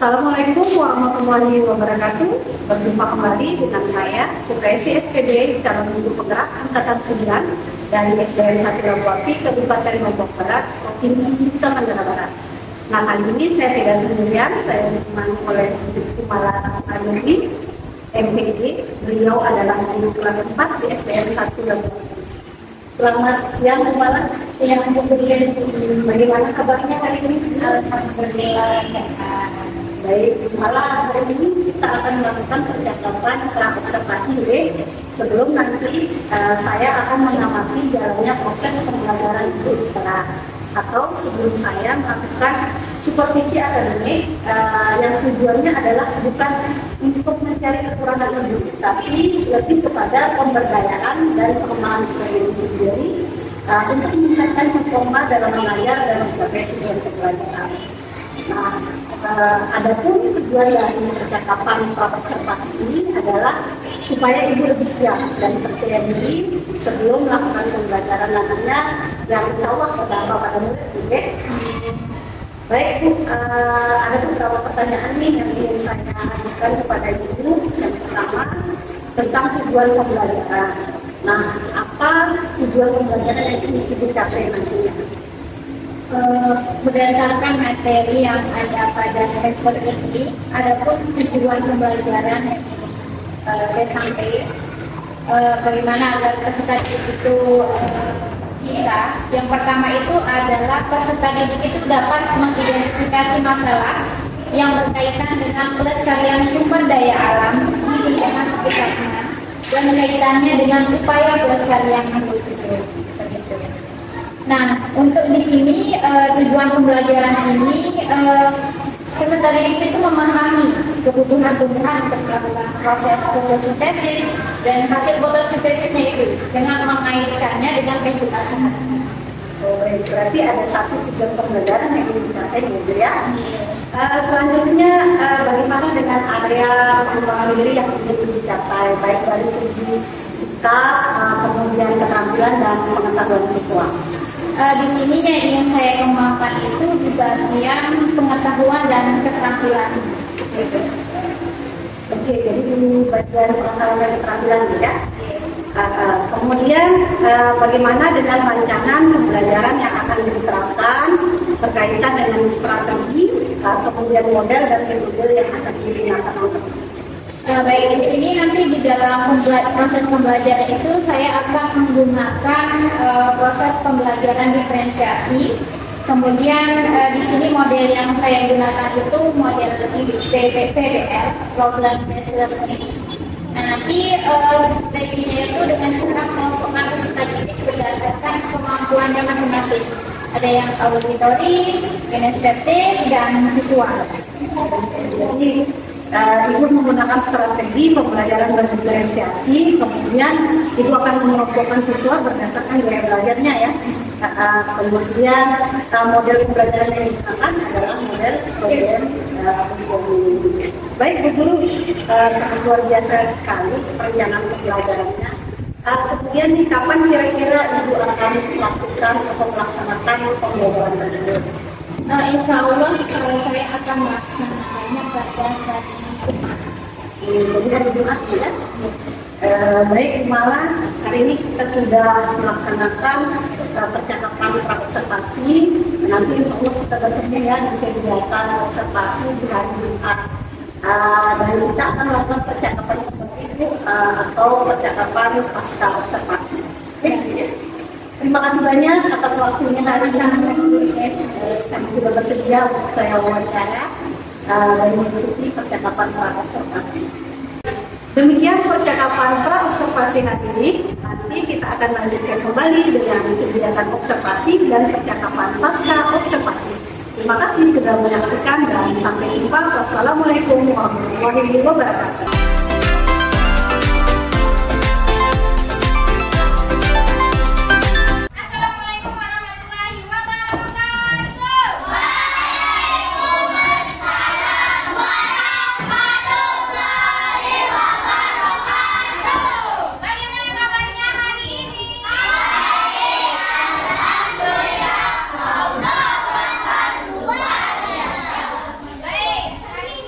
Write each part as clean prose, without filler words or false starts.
Assalamualaikum warahmatullahi wabarakatuh. Berjumpa kembali dengan saya, Sukaisi SPD, calon ibu penggerak Angkatan 9 dari SDN 1 Labuapi, Kabupaten Lombok Barat, Provinsi Nusa Tenggara Barat. Nah, kali ini saya tidak sendirian, saya ditemani oleh Ibu Kumala Anuri, MPD. Beliau adalah guru kelas 4 di SDN 1 Labuapi. Selamat siang, Kumala. Siang, Bu. Bagaimana kabarnya hari ini? Alhamdulillah sehat. Baik, malah hari ini kita akan melakukan percakapan pra-observasi sebelum nanti saya akan mengamati jalannya proses pembelajaran itu atau sebelum saya melakukan supervisi akademik yang tujuannya adalah bukan untuk mencari kekurangan guru, tapi lebih kepada pemberdayaan dan pengembangan diri sendiri untuk meningkatkan performa dalam mengajar dan mencapai tujuan pembelajaran. Nah, adapun tujuan dari percakapan pra-observasi ini adalah supaya ibu lebih siap dan percaya diri sebelum melakukan pembelajaran nantinya yang insya Allah berdampak pada murid juga. Baik Bu, ada beberapa pertanyaan nih yang ingin saya ajukan kepada ibu. Yang pertama tentang tujuan pembelajaran. Nah, apa tujuan pembelajaran yang ingin ibu capai nantinya? Berdasarkan materi yang ada pada semester ini, adapun tujuan pembelajaran yang ingin saya sampaikan, bagaimana agar peserta didik itu bisa. Yang pertama itu adalah peserta didik itu dapat mengidentifikasi masalah yang berkaitan dengan pelestarian sumber daya alam di lingkungan sekitarnya dan kaitannya dengan upaya pelestarian hidup. Nah, untuk di sini tujuan pembelajaran ini peserta didik itu memahami kebutuhan tumbuhan untuk melakukan proses fotosintesis dan hasil fotosintesisnya itu dengan mengaitkannya dengan kehidupan sehari-hari. Oh, berarti ada satu tujuan pembelajaran yang ingin dicapai gitu ya. Selanjutnya bagaimana dengan area pengembangan diri yang ingin dicapai, baik dari segi sikap, kemudian keterampilan dan pengetahuan siswa. Di sini yang ingin saya kembangkan itu di bagian pengetahuan dan keterampilan. Oke, jadi di bagian pengetahuan dan keterampilan ya. Kemudian bagaimana dengan rancangan pembelajaran yang akan diterapkan berkaitan dengan strategi, kemudian model dan metode yang akan digunakan untuk Baik, di sini nanti di dalam proses pembelajaran itu saya akan menggunakan proses pembelajaran diferensiasi. Kemudian di sini model yang saya gunakan itu model PBL, Problem Based Learning. Nah, nanti strateginya itu dengan cara mengelompokkan peserta didik berdasarkan kemampuannya masing-masing. Ada yang auditory, kinestetik, dan visual. Jadi, Ibu menggunakan strategi pembelajaran berdiferensiasi, kemudian Ibu akan mengelompokkan siswa berdasarkan gaya belajarnya ya. Kemudian model pembelajaran yang digunakan adalah model problem solving. Baik Bu Guru, sangat luar biasa sekali perencanaan pembelajarannya. Kemudian nih, kapan kira-kira Ibu akan melakukan atau melaksanakan pembelajaran tersebut? Insya Allah saya akan melaksanakannya pada hari Jadi hari Jumat ya. Baik, malah hari ini kita sudah melaksanakan percakapan pra-observasi. Nanti insya Allah kita bertemu ya di kegiatan observasi di hari Jumat. Dan kita akan melakukan percakapan seperti itu atau percakapan pasca observasi. Terima kasih banyak atas waktunya hari ini. Kami sudah bersedia untuk saya wawancara dan mengikuti percakapan pra-observasi. Demikian percakapan pra-observasi hari ini. Nanti kita akan lanjutkan kembali dengan kegiatan observasi dan percakapan pasca observasi. Terima kasih sudah menyaksikan dan sampai jumpa. Wassalamualaikum warahmatullahi wabarakatuh. Hari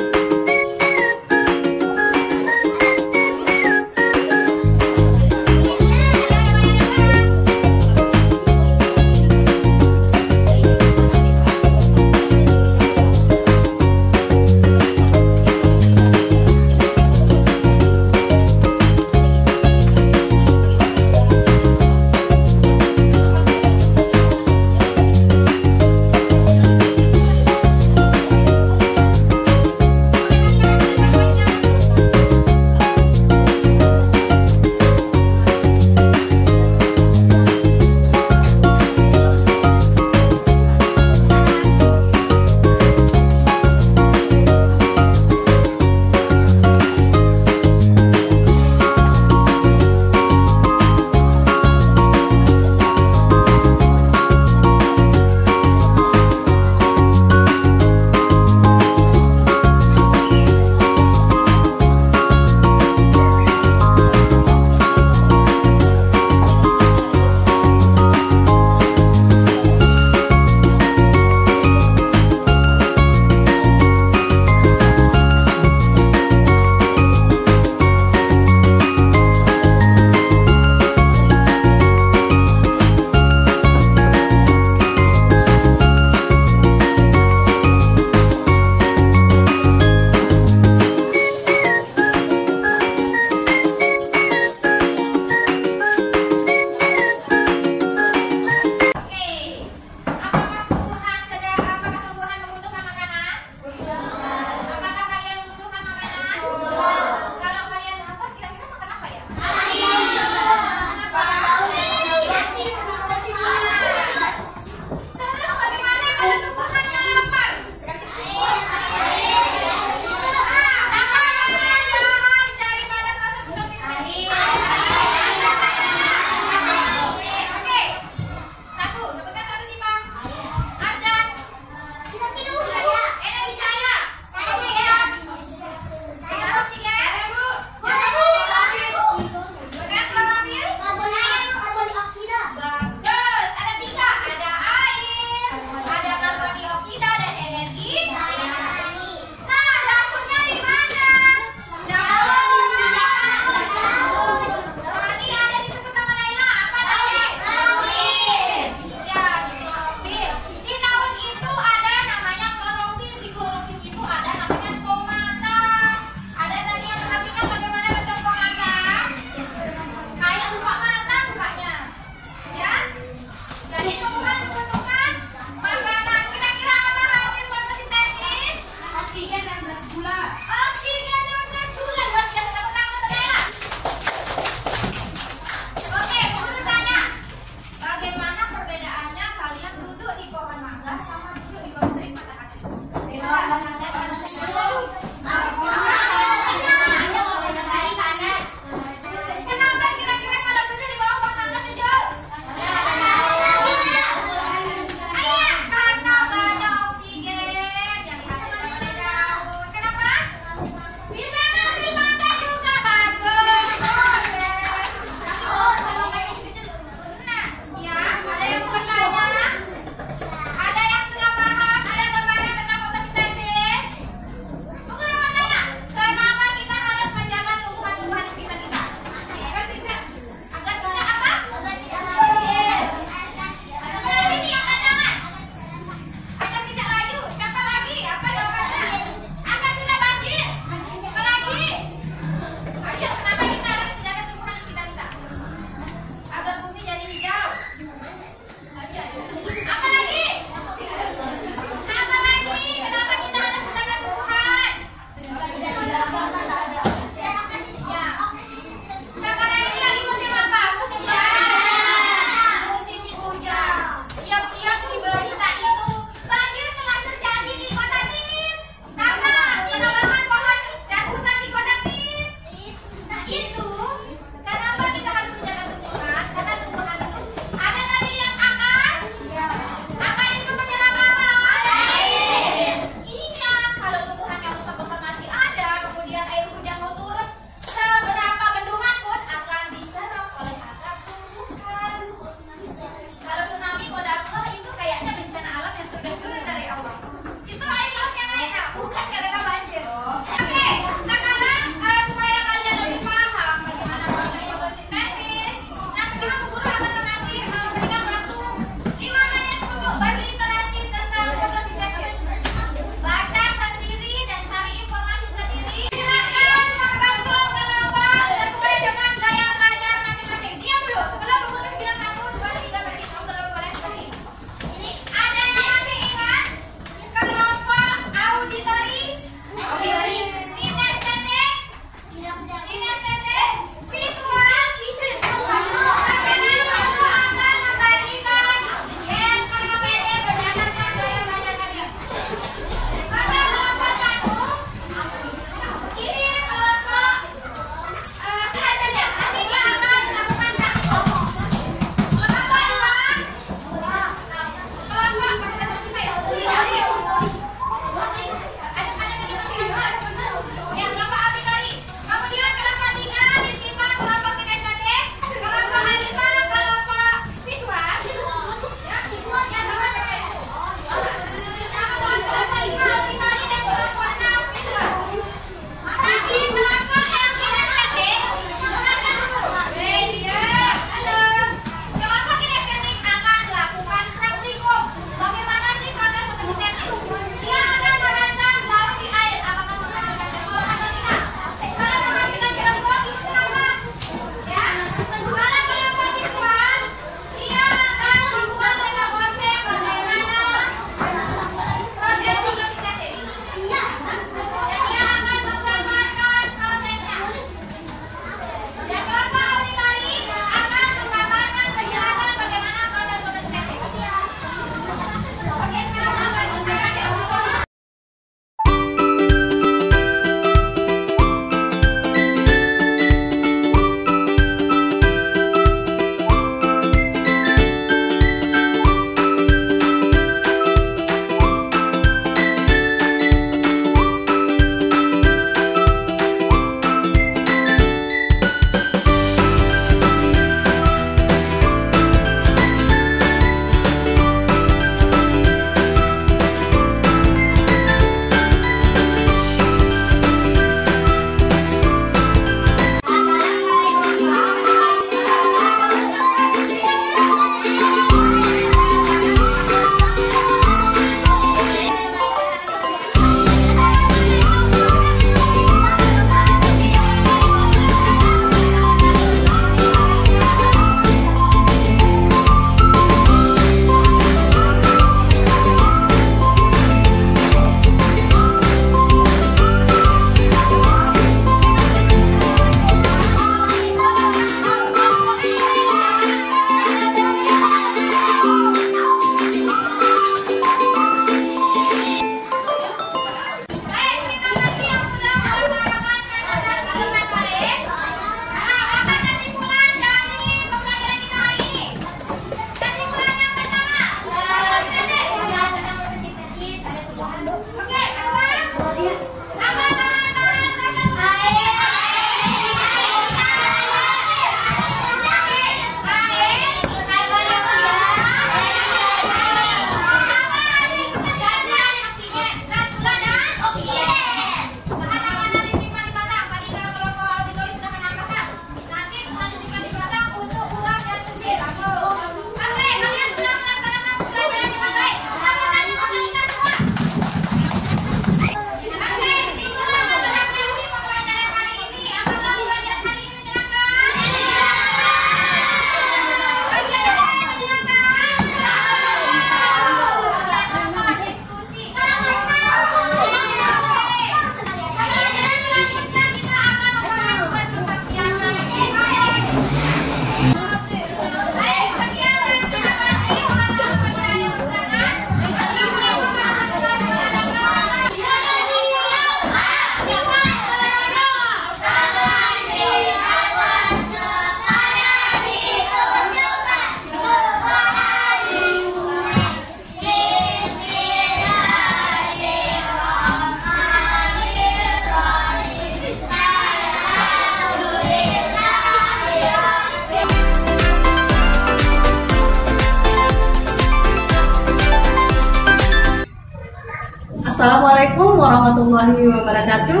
Assalamualaikum warahmatullahi wabarakatuh.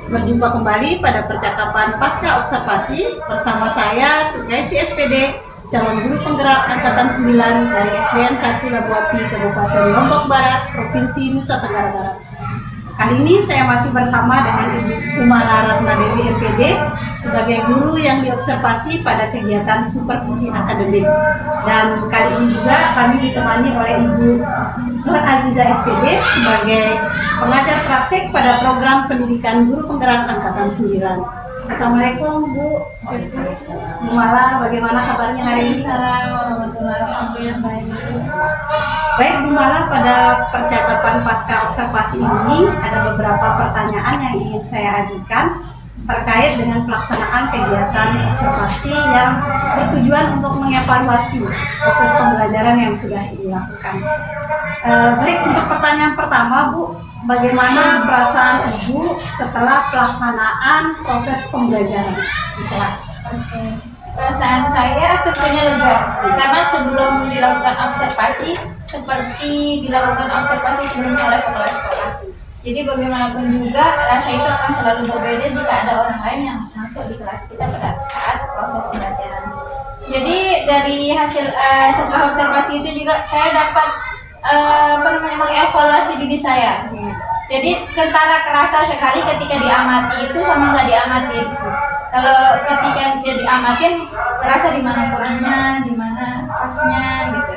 Berjumpa kembali pada percakapan pasca observasi bersama saya Sukaisi SPD, calon guru penggerak angkatan 9 dari SDN 1 Labuapi, Kabupaten Lombok Barat, Provinsi Nusa Tenggara Barat. Kali ini saya masih bersama dengan Ibu Umala Ratna Dewi MPD sebagai guru yang diobservasi pada kegiatan supervisi akademik. Dan kali ini juga kami ditemani oleh Ibu Nur Aziza SPD sebagai pengajar praktik pada program pendidikan guru penggerak angkatan 9. Assalamualaikum Bu. Bu Umala, bagaimana kabarnya hari ini? Assalamualaikum warahmatullahi wabarakatuh. Baik Bu Umala, pada percakapan pasca observasi ini ada beberapa pertanyaan yang ingin saya ajukan terkait dengan pelaksanaan kegiatan observasi yang bertujuan untuk mengevaluasi proses pembelajaran yang sudah dilakukan. Baik, untuk pertanyaan pertama Bu, bagaimana perasaan Ibu setelah pelaksanaan proses pembelajaran di kelas? Oke. Perasaan saya tentunya lega karena sebelum dilakukan observasi seperti dilakukan observasi sebelum mulai kepala sekolah. Jadi bagaimanapun juga rasa itu akan selalu berbeda jika ada orang lain yang masuk di kelas kita pada saat proses pembelajaran. Jadi dari hasil setelah observasi itu juga saya dapat mengevaluasi diri saya. Jadi kentara kerasa sekali ketika diamati itu sama nggak diamatin. Kalau ketika dia diamatin, kerasa di mana kurangnya, di mana pasnya, gitu.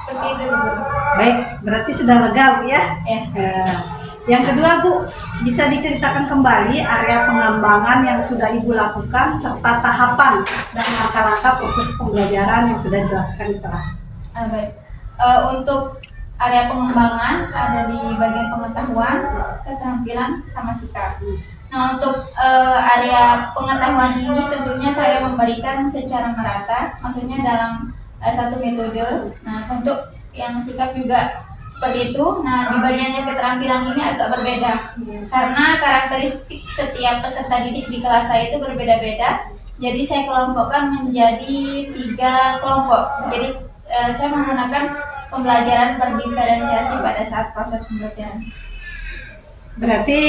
Seperti itu, Bu. Baik, berarti sudah lega Bu ya? Ya. Yang kedua Bu, bisa diceritakan kembali area pengembangan yang sudah Ibu lakukan serta tahapan dan langkah-langkah proses pembelajaran yang sudah dilakukan di kelas. Baik. Untuk area pengembangan ada di bagian pengetahuan, keterampilan, sama sikap. Nah, untuk area pengetahuan ini tentunya saya memberikan secara merata, maksudnya dalam satu metode. Nah, untuk yang sikap juga seperti itu. Nah, di bagiannya keterampilan ini agak berbeda karena karakteristik setiap peserta didik di kelas saya itu berbeda-beda. Jadi saya kelompokkan menjadi 3 kelompok. Jadi saya menggunakan pembelajaran berdiferensiasi pada saat proses pembelajaran. Berarti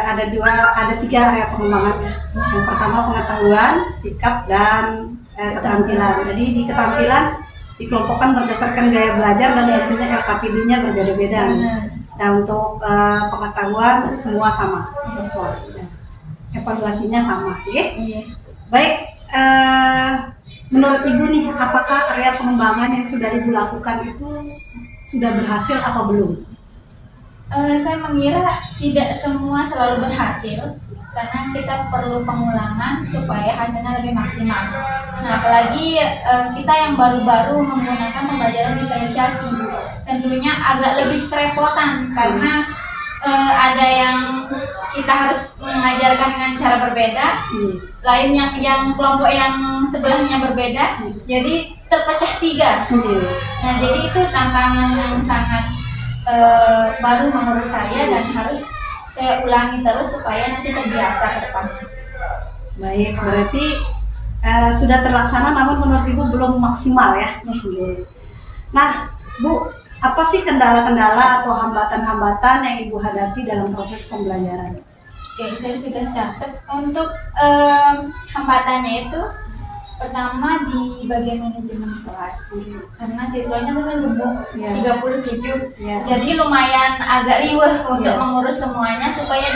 ada 3 area pengembangan. Yang pertama pengetahuan, sikap, dan keterampilan. Jadi di keterampilan dikelompokkan berdasarkan gaya belajar dan tentunya LKPD-nya berbeda-beda. Dan untuk pengetahuan semua sama, sesuai. Evaluasinya sama, Iya. Baik, menurut Ibu nih, apakah area pengembangan yang sudah Ibu lakukan itu sudah berhasil apa belum? Saya mengira tidak semua selalu berhasil karena kita perlu pengulangan supaya hasilnya lebih maksimal. Nah, apalagi kita yang baru-baru menggunakan pembelajaran diferensiasi, tentunya agak lebih kerepotan karena ada yang kita harus mengajarkan dengan cara berbeda, lainnya yang kelompok yang sebelahnya berbeda, jadi terpecah 3. Nah, jadi itu tantangan yang sangat baru menurut saya dan harus saya ulangi terus supaya nanti terbiasa ke depannya. Baik, berarti sudah terlaksana namun menurut Ibu belum maksimal ya? Nah, Bu, apa sih kendala-kendala atau hambatan-hambatan yang Ibu hadapi dalam proses pembelajaran? Oke, saya sudah catat. Untuk hambatannya itu pertama di bagian manajemen kelas, karena siswanya kan gemuk, 37, jadi lumayan agak riweh untuk mengurus semuanya supaya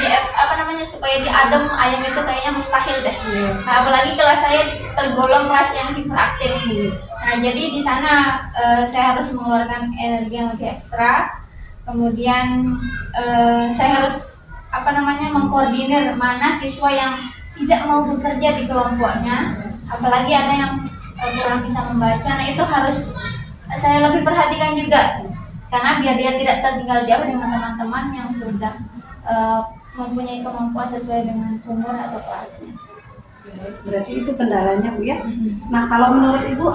supaya diadem ayam itu kayaknya mustahil deh. Nah, apalagi kelas saya tergolong kelas yang hiperaktif. Nah, jadi di sana saya harus mengeluarkan energi yang lebih ekstra. Kemudian saya harus mengkoordinir mana siswa yang tidak mau bekerja di kelompoknya, apalagi ada yang kurang bisa membaca. Nah, itu harus saya lebih perhatikan juga karena biar dia tidak tertinggal jauh dengan teman-teman yang sudah mempunyai kemampuan sesuai dengan umur atau kelasnya. Berarti itu kendalanya Bu ya. Nah, kalau menurut Ibu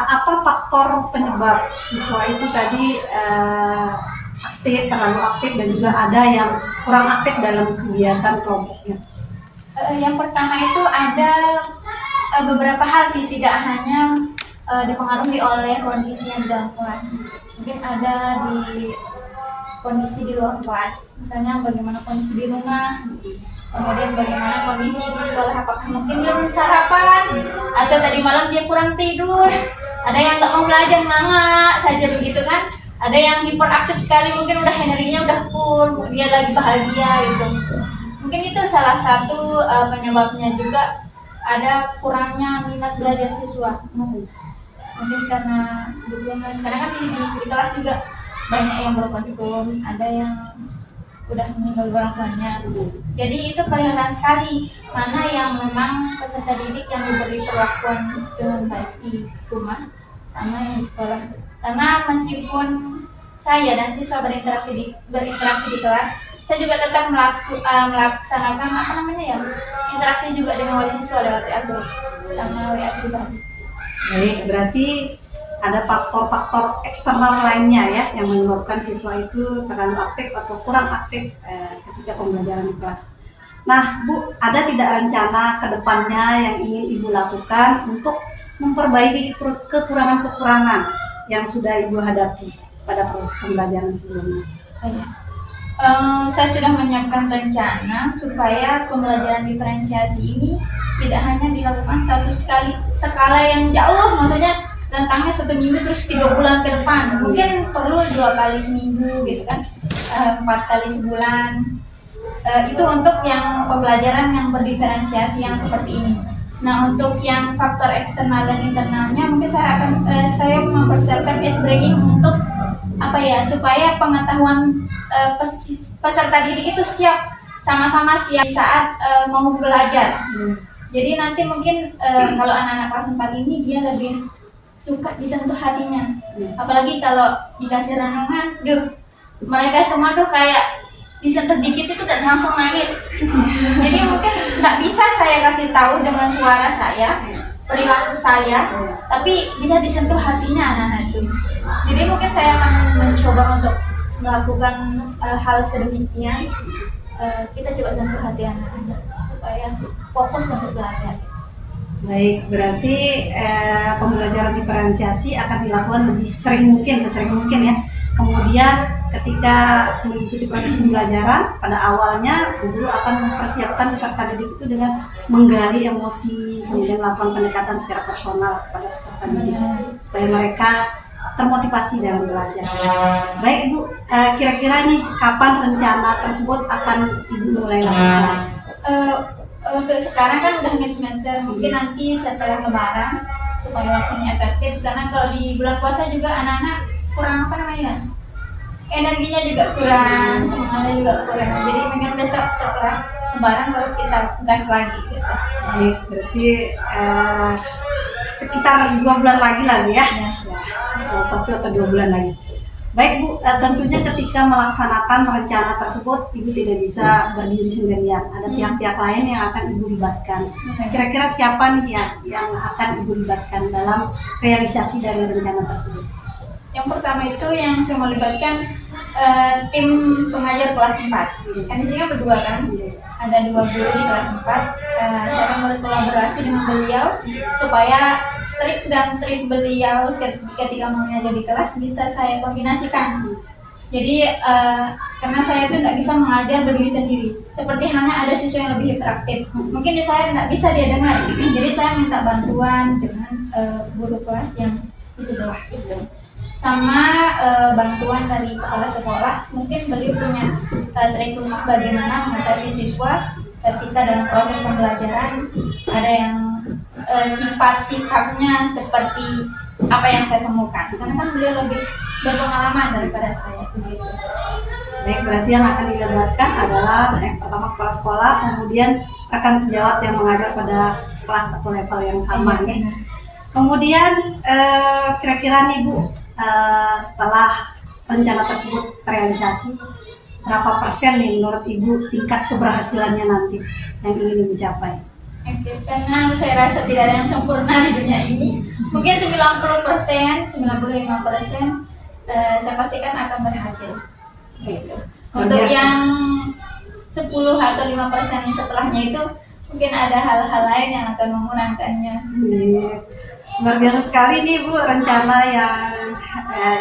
apa faktor penyebab siswa itu tadi aktif, terlalu aktif, dan juga ada yang kurang aktif dalam kegiatan kelompoknya? Yang pertama itu ada beberapa hal sih, tidak hanya dipengaruhi oleh kondisi yang dalam kelas. Mungkin ada di kondisi di luar kelas, misalnya bagaimana kondisi di rumah, kemudian bagaimana kondisi di sekolah, apakah mungkin dia belum sarapan atau tadi malam dia kurang tidur, ada yang nggak mau belajar nganga saja begitu kan, ada yang hiperaktif sekali, mungkin udah energinya udah full, dia lagi bahagia gitu. Mungkin itu salah satu penyebabnya juga ada kurangnya minat belajar siswa. Mungkin karena dukungan, karena kan di kelas juga banyak yang berkonflik, ada yang udah meninggal orang tuanya. Jadi itu kelihatan sekali mana yang memang peserta didik yang diberi perlakuan dengan baik di rumah sama yang di sekolah. Karena meskipun saya dan siswa berinteraksi di kelas, saya juga tetap melaksanakan interaksi juga dengan wali siswa lewat WA group sama WA pribadi. Baik, berarti ada faktor-faktor eksternal lainnya ya yang menyebabkan siswa itu terlalu aktif atau kurang aktif ketika pembelajaran di kelas. Nah, Bu, ada tidak rencana ke depannya yang ingin Ibu lakukan untuk memperbaiki kekurangan-kekurangan yang sudah Ibu hadapi pada proses pembelajaran sebelumnya? Saya sudah menyiapkan rencana supaya pembelajaran diferensiasi ini tidak hanya dilakukan satu skala yang jauh, maksudnya rentangnya 1 minggu terus 3 bulan ke depan, mungkin perlu 2 kali seminggu gitu kan, 4 kali sebulan. Itu untuk yang pembelajaran yang berdiferensiasi yang seperti ini. Nah, untuk yang faktor eksternal dan internalnya mungkin saya mempersiapkan ice breaking untuk supaya pengetahuan peserta didik itu sama-sama siap saat mau belajar. Jadi nanti mungkin kalau anak-anak kelas 4 ini dia lebih suka disentuh hatinya. Apalagi kalau dikasih renungan, mereka semua tuh kayak disentuh dikit itu udah langsung nangis. Jadi mungkin nggak bisa saya kasih tahu dengan suara saya, perilaku saya, tapi bisa disentuh hatinya anak-anak itu. Jadi mungkin saya akan mencoba untuk melakukan hal sedemikian. Kita coba sentuh hati anak-anak supaya fokus untuk belajar. Baik, berarti pembelajaran diferensiasi akan dilakukan lebih sesering mungkin ya. Kemudian ketika mengikuti proses pembelajaran, pada awalnya guru akan mempersiapkan peserta didik itu dengan menggali emosi, kemudian melakukan pendekatan secara personal kepada peserta didik supaya mereka termotivasi dalam belajar. Baik Bu, kira-kira nih kapan rencana tersebut akan Ibu mulai lakukan? Untuk sekarang kan udah mid semester, mungkin nanti setelah lebaran supaya waktunya efektif, karena kalau di bulan puasa juga anak-anak kurang energinya juga kurang, semangatnya juga kurang. Jadi mungkin besok setelah lebaran baru kita gas lagi gitu. Baik, berarti sekitar 2 bulan lagi ya. 1 atau 2 bulan lagi. Baik Bu, tentunya ketika melaksanakan rencana tersebut Ibu tidak bisa berdiri sendirian, ada pihak-pihak lain yang akan Ibu libatkan. Kira-kira siapa nih yang akan Ibu libatkan dalam realisasi dari rencana tersebut? Yang pertama itu yang saya mau libatkan tim pengajar kelas 4. Kan di sini kan berdua kan, ada 2 guru di kelas 4. Saya akan berkolaborasi dengan beliau supaya trik dan trik beliau ketika mengajar di kelas bisa saya kombinasikan. Jadi karena saya itu tidak bisa mengajar berdiri sendiri, seperti hanya ada siswa yang lebih hiperaktif, mungkin di saya tidak bisa dia dengar, jadi saya minta bantuan dengan guru kelas yang di sebelah itu, sama bantuan dari kepala sekolah. Mungkin beliau punya trik khusus bagaimana mengatasi siswa ketika dalam proses pembelajaran, ada yang sifat-sifatnya seperti apa yang saya temukan, karena kan beliau lebih berpengalaman daripada saya begitu. Baik, berarti yang akan dilibatkan adalah yang pertama kepala sekolah, kemudian rekan sejawat yang mengajar pada kelas atau level yang sama ya. Kemudian kira-kira nih Bu, setelah rencana tersebut terrealisasi, berapa persen nih menurut Ibu tingkat keberhasilannya nanti yang ingin Ibu capai? Oke, karena saya rasa tidak ada yang sempurna di dunia ini, mungkin 90%, 95% saya pastikan akan berhasil. Gitu. Untuk yang 10 atau 5% setelahnya itu mungkin ada hal-hal lain yang akan menguranginya. Luar biasa sekali nih Bu rencana yang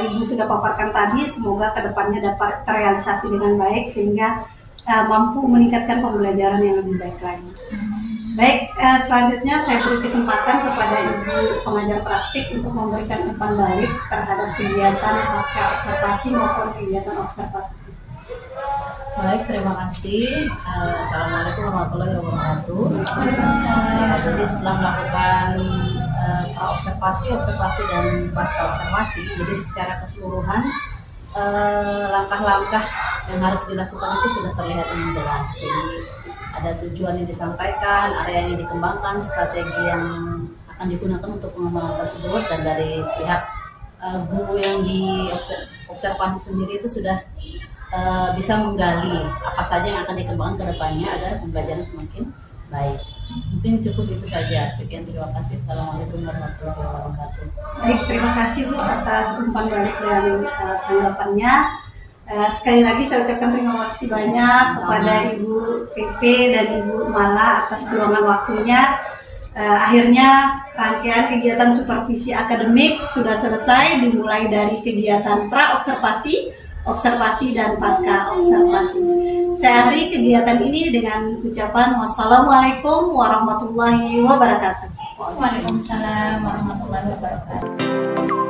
Ibu sudah paparkan tadi, semoga kedepannya dapat terrealisasi dengan baik sehingga mampu meningkatkan pembelajaran yang lebih baik lagi. Baik, selanjutnya saya beri kesempatan kepada Ibu pengajar praktik untuk memberikan umpan balik terhadap kegiatan pasca observasi maupun kegiatan observasi. Baik, terima kasih. Assalamualaikum warahmatullahi wabarakatuh. Jadi setelah melakukan observasi dan pasca observasi, jadi secara keseluruhan langkah-langkah yang harus dilakukan itu sudah terlihat dengan jelas. Jadi ada tujuan yang disampaikan, area yang dikembangkan, strategi yang akan digunakan untuk pengembangan tersebut, dan dari pihak guru yang diobservasi sendiri itu sudah bisa menggali apa saja yang akan dikembangkan ke depannya agar pembelajaran semakin baik. Mungkin cukup itu saja. Sekian, terima kasih. Assalamualaikum warahmatullahi wabarakatuh. Baik, terima kasih Bu atas umpan balik dan tanggapannya. Sekali lagi saya ucapkan terima kasih banyak kepada Ibu PP dan Ibu Mala atas luangan waktunya. Akhirnya rangkaian kegiatan supervisi akademik sudah selesai, dimulai dari kegiatan pra-observasi, observasi, dan pasca observasi. Saya akhiri kegiatan ini dengan ucapan wassalamualaikum warahmatullahi wabarakatuh. Waalaikumsalam warahmatullahi wabarakatuh.